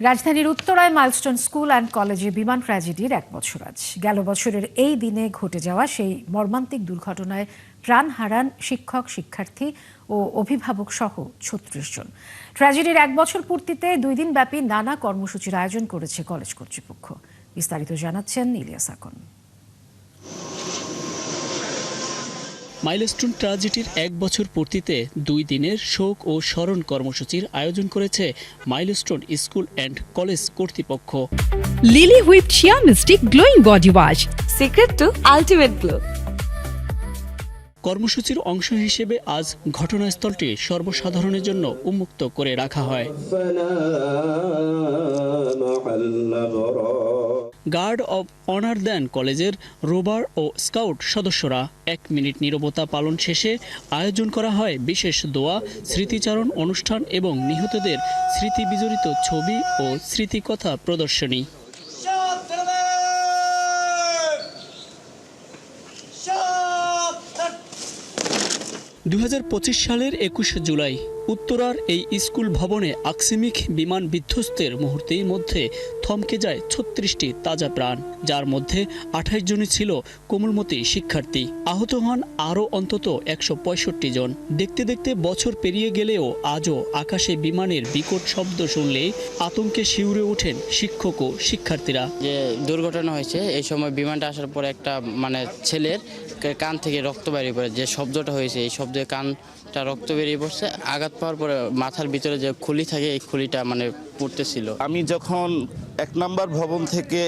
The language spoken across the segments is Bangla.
রাজধানীর উত্তরায় মাইলস্টোন স্কুল অ্যান্ড কলেজে বিমান ট্র্যাজেডির 1 বছর আজ। গেল বছরের এই দিনে ঘটে যাওয়া সেই মর্মান্তিক দুর্ঘটনায় প্রাণ হারান শিক্ষক, শিক্ষার্থী ও অভিভাবক সহ 36 জন। ট্র্যাজেডির 1 বছর পূর্তিতে 2 দিন ব্যাপী নানা কর্মসূচির আয়োজন করেছে কলেজ কর্তৃপক্ষ। বিস্তারিত জানাচ্ছেন ইলিয়াস আকন। মাইলস্টোন ট্র্যাজেডির 1 বছর পূর্তিতে 2 দিনের শোক ও স্মরণ কর্মসূচির আয়োজন করেছে মাইলস্টোন স্কুল অ্যান্ড কলেজ কর্তৃপক্ষ। Lily whipped shea mystic glowing body wash, secret to ultimate glow. কর্মসূচির অংশ হিসেবে আজ ঘটনাস্থলটি সর্বসাধারণের জন্য উন্মুক্ত করে রাখা হয়। গার্ড অব অনার দেন কলেজের রোভার ও স্কাউট সদস্যরা। 1 মিনিট নীরবতা পালন শেষে আয়োজন করা হয় বিশেষ দোয়া, স্মৃতিচারণ অনুষ্ঠান এবং নিহতদের স্মৃতি বিজড়িত ছবি ও স্মৃতিকথা প্রদর্শনী। 2025 সালের 21 জুলাই উত্তরার এই স্কুল ভবনে আকস্মিক বিমান বিধ্বস্তের মুহূর্তের মধ্যে থমকে যায় 36টি তাজা প্রাণ, যার মধ্যে 28 জনই ছিল কোমলমতি শিক্ষার্থী। আহত হন আরও অন্তত 165 জন। দেখতে দেখতে বছর পেরিয়ে গেলেও আজও আকাশে বিমানের বিকট শব্দ শুনলেই আতঙ্কে শিউরে ওঠেন শিক্ষক ও শিক্ষার্থীরা। যে দুর্ঘটনা হয়েছে এই সময় বিমানটা আসার পরে একটা ছেলের কান থেকে রক্ত বেরিয়ে পড়ে, যে শব্দটা হয়েছে এই শব্দে কানটা রক্ত বেরিয়ে পড়ছে। আঘাত পাওয়ার পরে মাথার ভিতরে যে খুলি থাকে এই খুলিটা পড়তেছিল। আমি যখন 1 নম্বর ভবন থেকে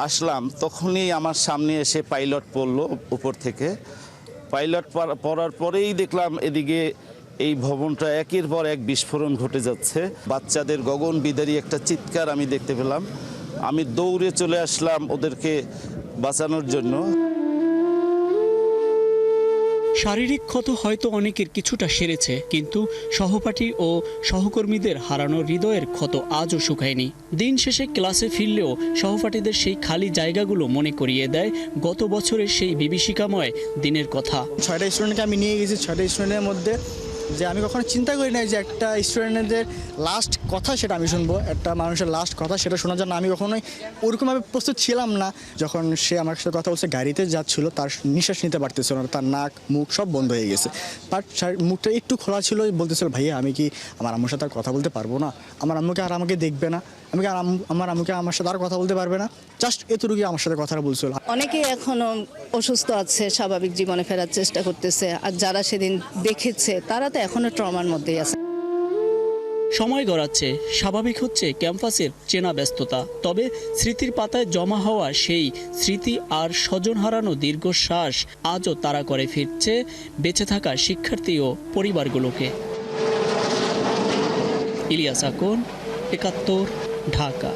আসলাম তখনই আমার সামনে এসে পাইলট পড়লো উপর থেকে। পাইলট পড়ার পরেই দেখলাম এদিকে এই ভবনটা একের পর এক বিস্ফোরণ ঘটে যাচ্ছে। বাচ্চাদের গগন বিদারী একটা চিৎকার আমি দেখতে পেলাম। আমি দৌড়ে চলে আসলাম ওদেরকে বাঁচানোর জন্য। শারীরিক ক্ষত হয়তো অনেকের কিছুটা সেরেছে, কিন্তু সহপাঠী ও সহকর্মীদের হারানো হৃদয়ের ক্ষত আজও শুকায়নি। দিন শেষে ক্লাসে ফিরলেও সহপাঠীদের সেই খালি জায়গাগুলো মনে করিয়ে দেয় গত বছরের সেই বিভীষিকাময় দিনের কথা। 6টা স্টুডেন্টকে আমি নিয়ে গেছি। 6টা স্টুডেন্টের মধ্যে যে আমি কখনো চিন্তা করি নাই যে একটা স্টুডেন্টদের লাস্ট কথা সেটা আমি শুনবো, একটা মানুষের লাস্ট কথা সেটা শোনার জন্য আমি কখনোই ওরকমভাবে প্রস্তুত ছিলাম না। যখন সে আমার সাথে কথা বলছে, গাড়িতে যাচ্ছিল, তার নিঃশ্বাস নিতে পারতেছিল না, তার নাক মুখ সব বন্ধ হয়ে গেছে। বাট মুখটা একটু খোলা ছিল, বলতেছিল ভাইয়া আমি কি আমার আম্মুর সাথে আর কথা বলতে পারবো না, আমার আম্মুকে আর আমাকে দেখবে না, আমার আম্মুকে আমার সাথে আর কথা বলতে পারবে না, জাস্ট এতটুকুই আমার সাথে কথাটা বলছিল। অনেকে এখনো অসুস্থ আছে, স্বাভাবিক জীবনে ফেরার চেষ্টা করতেছে, আর যারা সেদিন দেখেছে তারা তো এখনো ট্রমার মধ্যেই আছে। সময় গড়াচ্ছে, স্বাভাবিক হচ্ছে ক্যাম্পাসের চেনা ব্যস্ততা, তবে স্মৃতির পাতায় জমা হওয়া সেই স্মৃতি আর স্বজন হারানো দীর্ঘশ্বাস আজও তাড়া করে ফিরছে বেঁচে থাকা শিক্ষার্থী ও পরিবারগুলোকে। ইলিয়াস আকন, 71, ঢাকা।